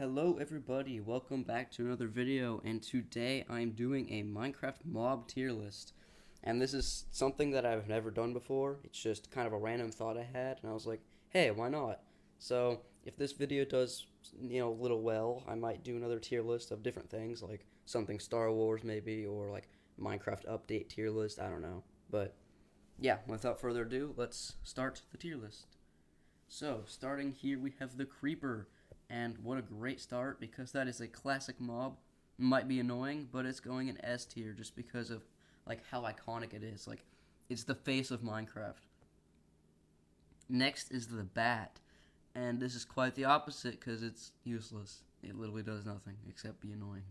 Hello everybody, welcome back to another video, and today I'm doing a Minecraft mob tier list. And this is something that I've never done before. It's just kind of a random thought I had, and I was like, hey, why not? So, if this video does, a little well, I might do another tier list of different things, like something Star Wars maybe, or like Minecraft update tier list, I don't know. But, yeah, without further ado, let's start the tier list. So, starting here, we have the Creeper. And what a great start, because that is a classic mob. Might be annoying, but it's going in S tier just because of like how iconic it is. Like, it's the face of Minecraft. Next is the Bat, and this is quite the opposite because it's useless. It literally does nothing except be annoying.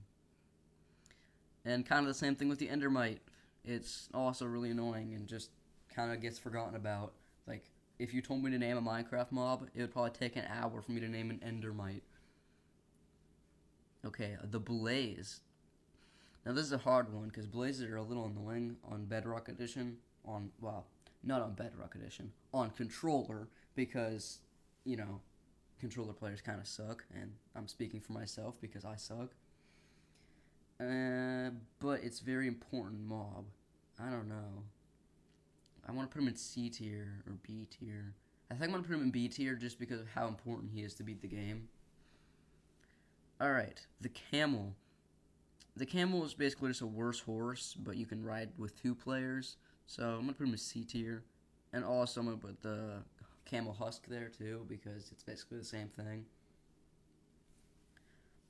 And kind of the same thing with the Endermite. It's also really annoying and just kind of gets forgotten about. Like, if you told me to name a Minecraft mob, it would probably take an hour for me to name an Endermite. Okay, the Blaze. Now this is a hard one, because Blazes are a little annoying on Bedrock Edition. Not on Bedrock Edition. On Controller, because, controller players kind of suck, and I'm speaking for myself because I suck. But it's very important mob. I don't know. I want to put him in C tier or B tier. I think I'm going to put him in B tier just because of how important he is to beat the game. Alright, the Camel. The Camel is basically just a worse horse, but you can ride with 2 players. So I'm going to put him in C tier. And also I'm going to put the Camel Husk there too, because it's basically the same thing.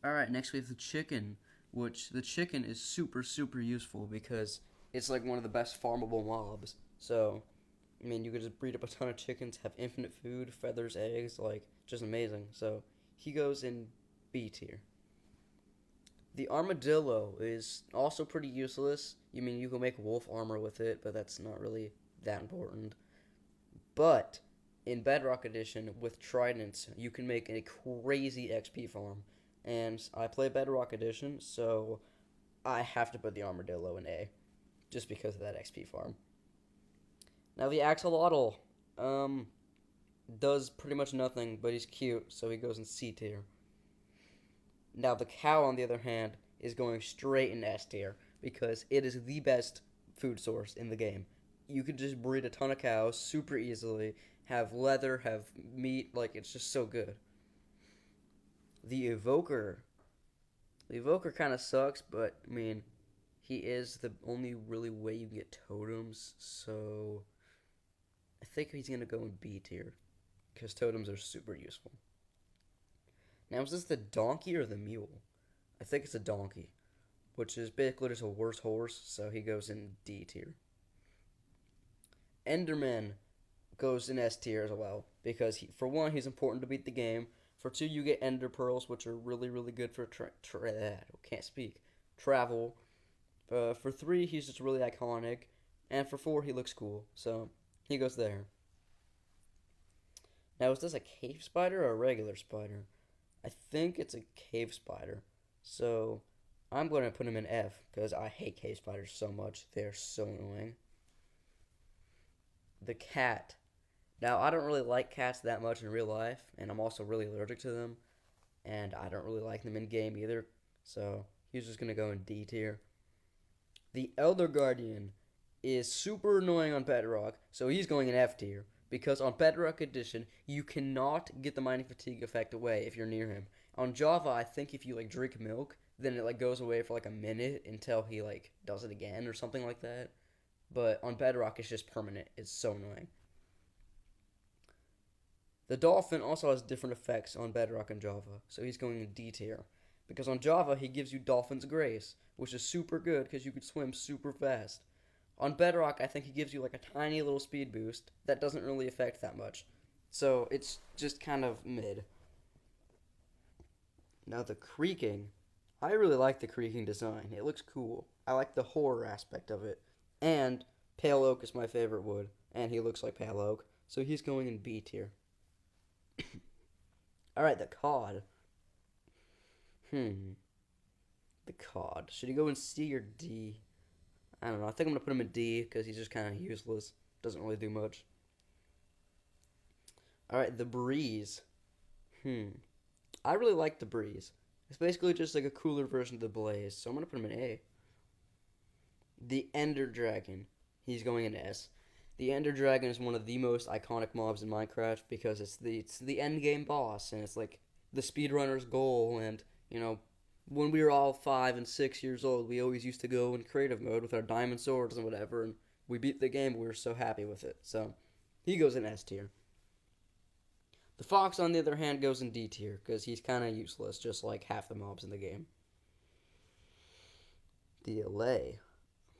Alright, next we have the Chicken, which the Chicken is super, super useful because it's like one of the best farmable mobs. So, I mean, you could just breed up a ton of chickens, have infinite food, feathers, eggs, like, just amazing. So, he goes in B tier. The Armadillo is also pretty useless. You mean, you can make wolf armor with it, but that's not really that important. But, in Bedrock Edition, with tridents, you can make a crazy XP farm. And I play Bedrock Edition, so I have to put the Armadillo in A, just because of that XP farm. Now the axolotl does pretty much nothing, but he's cute, so he goes in C tier. Now the cow, on the other hand, is going straight in S tier, because it is the best food source in the game. You could just breed a ton of cows super easily, have leather, have meat, like, it's just so good. The Evoker. The Evoker kind of sucks, but, I mean, he is the only really way you can get totems, so I think he's going to go in B tier, because totems are super useful. Now, is this the donkey or the mule? I think it's a donkey, which is basically just a worse horse, so he goes in D tier. Enderman goes in S tier as well, because for one, he's important to beat the game. For 2, you get Ender Pearls, which are really, really good for travel. For 3, he's just really iconic, and for 4, he looks cool, so he goes there. Now, is this a cave spider or a regular spider? I think it's a cave spider. So, I'm going to put him in F, because I hate cave spiders so much. They're so annoying. The cat. Now, I don't really like cats that much in real life, and I'm also really allergic to them. And I don't really like them in game either. So, he's just going to go in D tier. The Elder Guardian is super annoying on Bedrock, so he's going in F tier. Because on Bedrock Edition, you cannot get the mining fatigue effect away if you're near him. On Java, I think if you like drink milk, then it like goes away for like a minute until he like does it again or something like that. But on Bedrock, it's just permanent. It's so annoying. The Dolphin also has different effects on Bedrock and Java, so he's going in D tier. Because on Java, he gives you Dolphin's Grace, which is super good because you can swim super fast. On Bedrock, I think he gives you like a tiny little speed boost that doesn't really affect that much. So it's just kind of mid. Now the creaking. I really like the creaking design. It looks cool. I like the horror aspect of it. And pale oak is my favorite wood. And he looks like pale oak. So he's going in B tier. Alright, the cod. The cod. Should he go in C or D? I don't know. I think I'm going to put him in D because he's just kind of useless. Doesn't really do much. Alright, the breeze. I really like the Breeze. It's basically just like a cooler version of the Blaze, so I'm gonna put him in A. The Ender Dragon. He's going in S. The Ender Dragon is one of the most iconic mobs in Minecraft because it's the end game boss and it's like the speedrunner's goal. And when we were all 5 and 6 years old, we always used to go in creative mode with our diamond swords and whatever, and we beat the game. We were so happy with it. So he goes in S tier. The Fox, on the other hand, goes in D tier because he's kind of useless, just like half the mobs in the game. The Allay.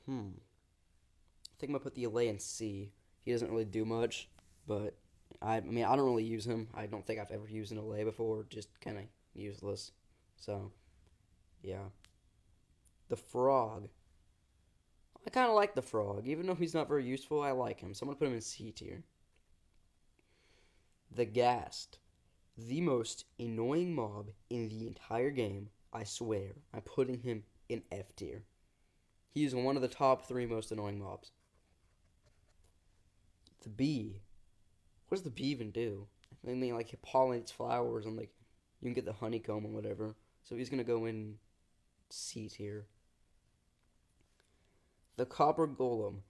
I think I'm gonna put the Allay in C. He doesn't really do much, but I mean I don't really use him. I don't think I've ever used an Allay before. Just kind of useless. So yeah. The Frog. I kind of like the Frog, even though he's not very useful. I like him, so I'm gonna put him in C tier. The Ghast. The most annoying mob in the entire game. I swear. I'm putting him in F tier. He is one of the top 3 most annoying mobs. The Bee. What does the Bee even do? I mean, like, it pollinates flowers and, like, you can get the honeycomb and whatever. So he's going to go in C tier. The Copper Golem.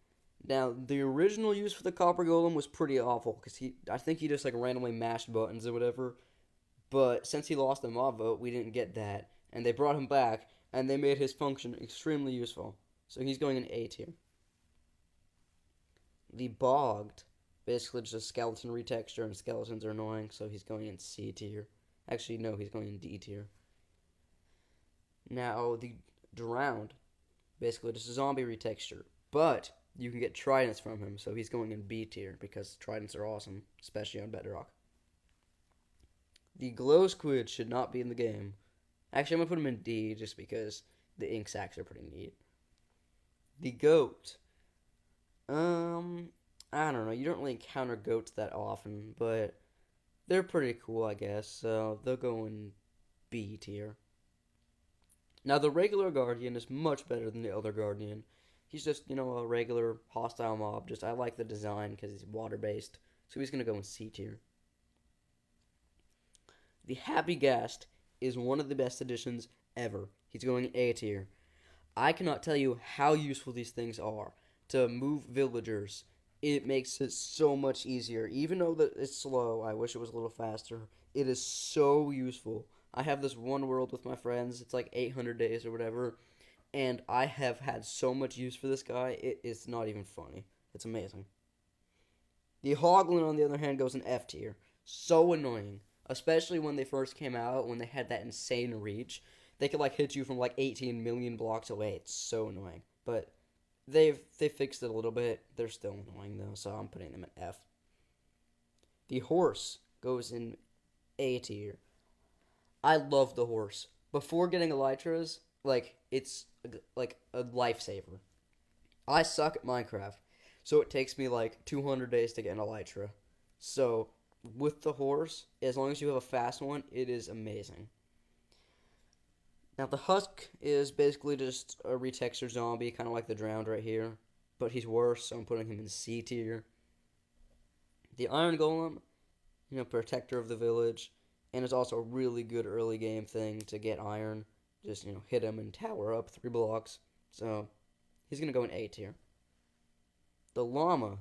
Now, the original use for the Copper Golem was pretty awful because I think he just, like, randomly mashed buttons or whatever. But since he lost the mob vote, we didn't get that. And they brought him back, and they made his function extremely useful. So he's going in A tier. The Bogged. Basically just a skeleton retexture, and skeletons are annoying, so he's going in C tier. Actually, no, he's going in D tier. Now, the Drowned. Basically just a zombie retexture. But you can get tridents from him, so he's going in B tier, because tridents are awesome, especially on Bedrock. The Glow Squid should not be in the game. Actually, I'm going to put him in D, just because the ink sacs are pretty neat. The Goat. I don't know. You don't really encounter goats that often, but they're pretty cool, I guess. So they'll go in B tier. Now, the regular Guardian is much better than the other Guardian. He's just, a regular hostile mob. Just, I like the design because he's water-based. So he's going to go in C tier. The Happy Ghast is one of the best additions ever. He's going in A tier. I cannot tell you how useful these things are to move villagers. It makes it so much easier. Even though that it's slow, I wish it was a little faster. It is so useful. I have this one world with my friends. It's like 800 days or whatever. And I have had so much use for this guy. It's not even funny. It's amazing. The Hoglin, on the other hand, goes in F tier. So annoying. Especially when they first came out, when they had that insane reach. They could hit you from 18 million blocks away. It's so annoying. But they fixed it a little bit. They're still annoying though, so I'm putting them in F. The Horse goes in A tier. I love the Horse. Before getting Elytras, it's like a lifesaver. I suck at Minecraft, so it takes me 200 days to get an Elytra. So with the Horse, as long as you have a fast one, it is amazing. Now, the Husk is basically just a retextured zombie, kind of like the Drowned right here. But he's worse, so I'm putting him in C tier. The Iron Golem, protector of the village. And it's also a really good early game thing to get iron. Just, hit him and tower up 3 blocks. So, he's going to go in A tier. The Llama.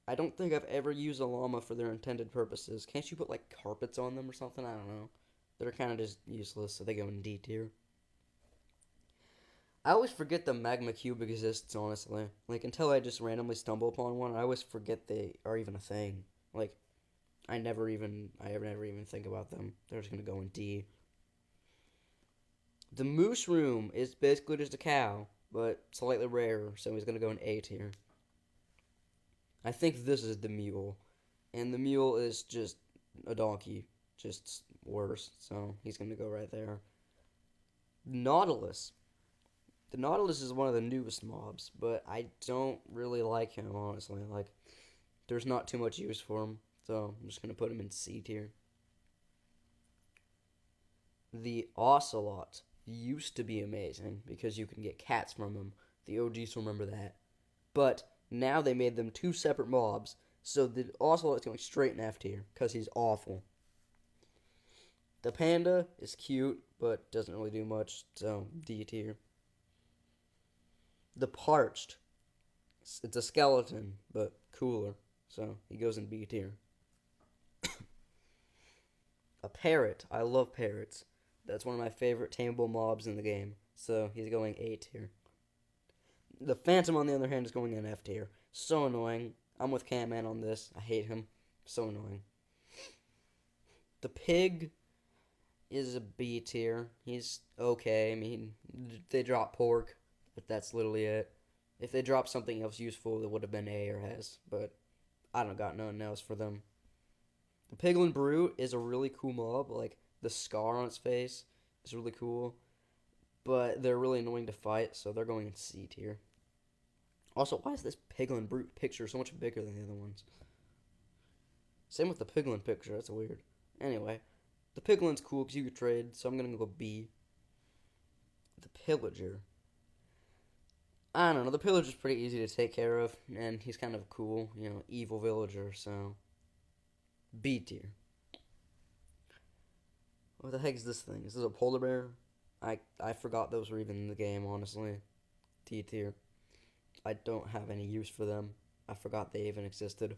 I don't think I've ever used a llama for their intended purposes. Can't you put, carpets on them or something? I don't know. They're kind of just useless, so they go in D tier. I always forget the magma cube exists, honestly. Until I just randomly stumble upon one, I always forget they are even a thing. I never even think about them. They're just gonna go in D. The Moose Room is basically just a cow, but slightly rarer, so he's gonna go in A tier. I think this is the Mule, and the Mule is just a donkey, just worse, so he's gonna go right there. Nautilus. The Nautilus is one of the newest mobs, but I don't really like him, honestly. There's not too much use for him, so I'm just going to put him in C tier. The Ocelot used to be amazing, because you can get cats from him. The OGs remember that. But now they made them 2 separate mobs, so the Ocelot's going straight in F tier, because he's awful. The panda is cute, but doesn't really do much, so D tier. The parched, it's a skeleton, but cooler, so he goes in B tier. A parrot, I love parrots. That's one of my favorite tameable mobs in the game, so he's going A tier. The phantom, on the other hand, is going in F tier. So annoying. I'm with Catman on this. I hate him. So annoying. The pig is a B tier. He's okay. I mean, they drop pork, but that's literally it. If they dropped something else useful, it would have been A or S, but I don't got nothing else for them. The Piglin Brute is a really cool mob. Like, the scar on its face is really cool, but they're really annoying to fight, so they're going in C tier. Also, why is this Piglin Brute picture so much bigger than the other ones? Same with the Piglin picture, that's weird. Anyway, the Piglin's cool because you could trade, so I'm going to go B. The Pillager. I don't know, the Pillager's pretty easy to take care of, and he's kind of cool, evil villager, so B tier. What the heck is this thing? Is this a polar bear? I forgot those were even in the game, honestly. D tier. I don't have any use for them. I forgot they even existed.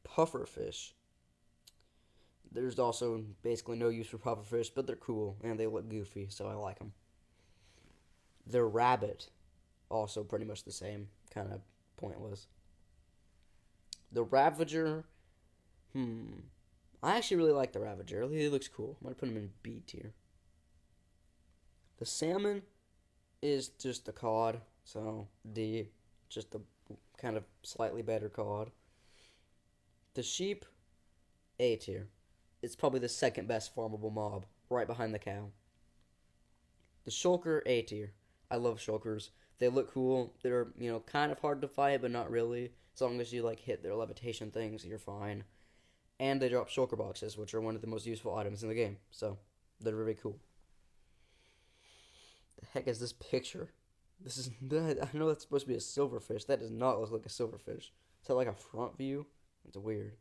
Pufferfish. There's also basically no use for pufferfish, but they're cool, and they look goofy, so I like them. The rabbit. Also pretty much the same. Kind of pointless. The Ravager. I actually really like the Ravager. He looks cool. I'm going to put him in B tier. The salmon is just the cod, so D. Just a kind of slightly better cod. The sheep, A tier. It's probably the second best farmable mob, right behind the cow. The shulker, A tier. I love shulkers. They look cool. They're, kind of hard to fight, but not really. As long as you, hit their levitation things, you're fine. And they drop shulker boxes, which are one of the most useful items in the game. So, they're really cool. The heck is this picture? I know that's supposed to be a silverfish. That does not look like a silverfish. Is that like a front view? It's weird.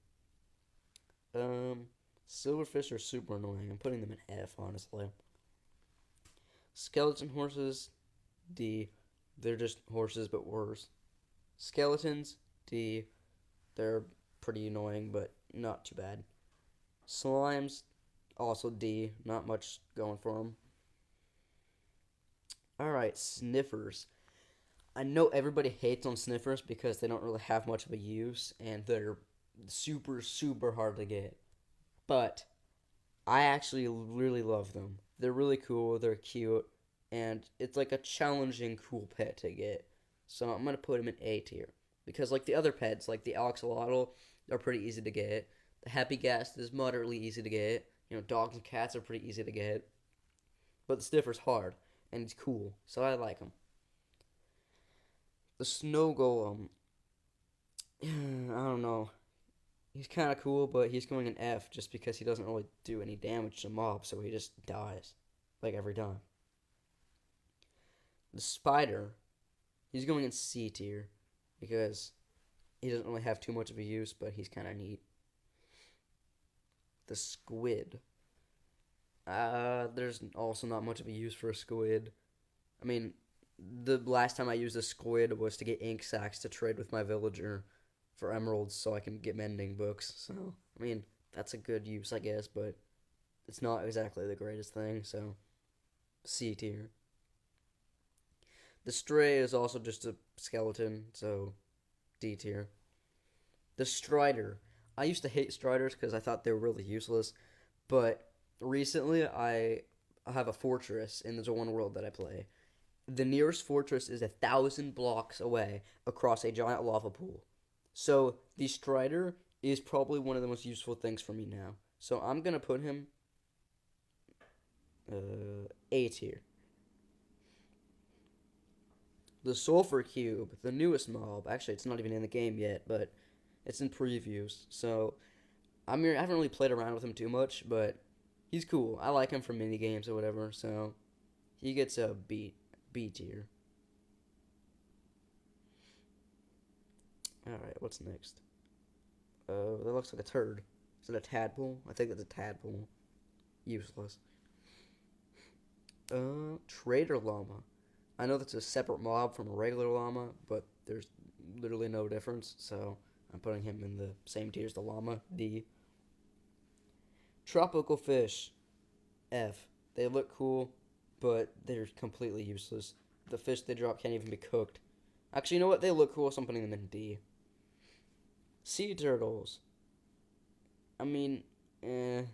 Silverfish are super annoying. I'm putting them in F, honestly. Skeleton horses, D. They're just horses, but worse. Skeletons, D. They're pretty annoying, but not too bad. Slimes, also D. Not much going for them. Alright, sniffers. I know everybody hates on sniffers because they don't really have much of a use, and they're super, super hard to get. But I actually really love them. They're really cool, they're cute, and it's like a challenging, cool pet to get. So I'm going to put them in A tier. Because like the other pets, like the axolotl, are pretty easy to get. The happy ghast is moderately easy to get. Dogs and cats are pretty easy to get. But the sniffer's hard, and he's cool, so I like him. The snow golem, I don't know. He's kind of cool, but he's going in F just because he doesn't really do any damage to mobs, so he just dies, like every time. The spider, he's going in C tier because he doesn't really have too much of a use, but he's kind of neat. The squid, there's also not much of a use for a squid. I mean, the last time I used a squid was to get ink sacs to trade with my villager for emeralds so I can get mending books. So, I mean, that's a good use, I guess, but it's not exactly the greatest thing, so C tier. The stray is also just a skeleton, so D tier. The strider. I used to hate striders because I thought they were really useless, but recently I have a fortress in the one world that I play. The nearest fortress is 1,000 blocks away across a giant lava pool. So the strider is probably one of the most useful things for me now. So I'm going to put him A tier. The sulfur cube, the newest mob. Actually, it's not even in the game yet, but it's in previews. So I haven't really played around with him too much, but he's cool. I like him for mini games or whatever. So he gets a B tier. Alright, what's next? That looks like a turd. Is it a tadpole? I think that's a tadpole. Useless. Trader llama. I know that's a separate mob from a regular llama, but there's literally no difference, so I'm putting him in the same tier as the llama, D. Tropical fish, F. They look cool, but they're completely useless. The fish they drop can't even be cooked. Actually, you know what? They look cool, so I'm putting them in D. Sea turtles. I mean, they're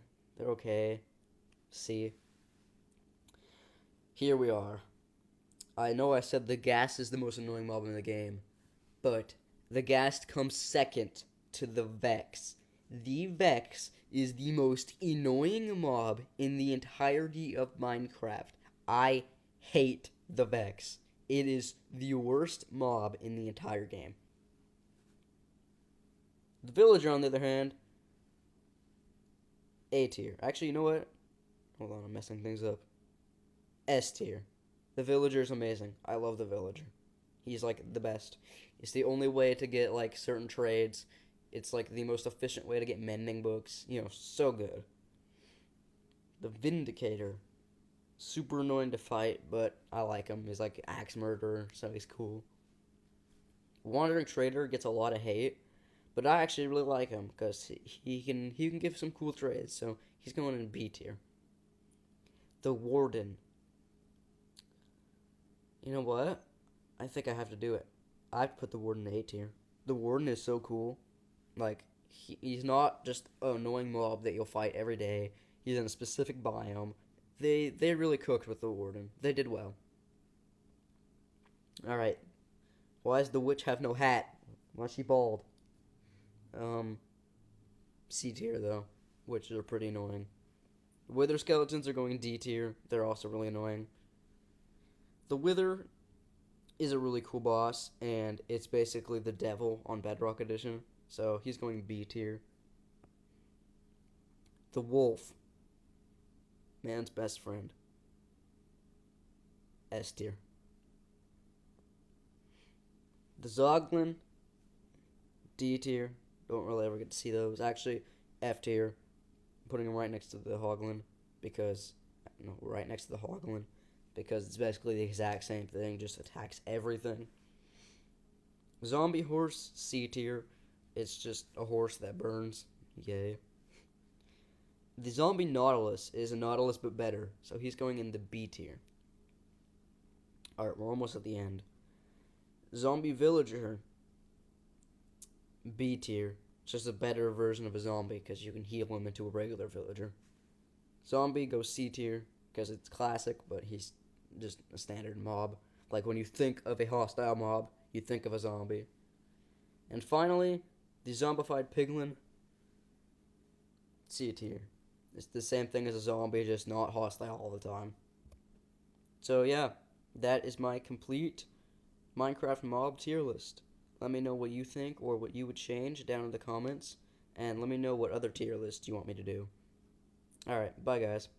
okay. C. Here we are. I know I said the ghast is the most annoying mob in the game, but the ghast comes second to the Vex. The Vex is the most annoying mob in the entirety of Minecraft. I hate the Vex. It is the worst mob in the entire game. The villager, on the other hand, A tier. Actually, you know what? Hold on, I'm messing things up. S tier. The villager is amazing. I love the villager. He's like the best. It's the only way to get like certain trades. It's like the most efficient way to get mending books. You know, so good. The Vindicator. Super annoying to fight, but I like him. He's like axe murderer, so he's cool. Wandering Trader gets a lot of hate, but I actually really like him because he can give some cool trades. So he's going in B tier. The Warden. You know what? I think I have to do it. I'd put the Warden in A tier. The Warden is so cool. Like, he's not just an annoying mob that you'll fight every day. He's in a specific biome. They really cooked with the Warden. They did well. Alright. Why does the witch have no hat? Why is she bald? C tier, though. Witches are pretty annoying. Wither skeletons are going D tier. They're also really annoying. The Wither is a really cool boss, and it's basically the devil on Bedrock Edition, so he's going B tier. The Wolf. Man's best friend. S tier. The Zoglin. D tier. Don't really ever get to see those. Actually, F tier. I'm putting him right next to the Hoglin, because... No, right next to the Hoglin. Because it's basically the exact same thing, just attacks everything. Zombie horse, C tier. It's just a horse that burns. Yay. The zombie Nautilus is a Nautilus but better, so he's going in the B tier. Alright, we're almost at the end. Zombie villager, B tier. It's just a better version of a zombie because you can heal him into a regular villager. Zombie goes C tier because it's classic, but he's just a standard mob. Like when you think of a hostile mob, you think of a zombie. And finally, the zombified piglin, C tier. It's the same thing as a zombie, just not hostile all the time. So yeah, that is my complete Minecraft mob tier list. Let me know what you think or what you would change down in the comments, and let me know what other tier lists you want me to do. Alright, bye guys.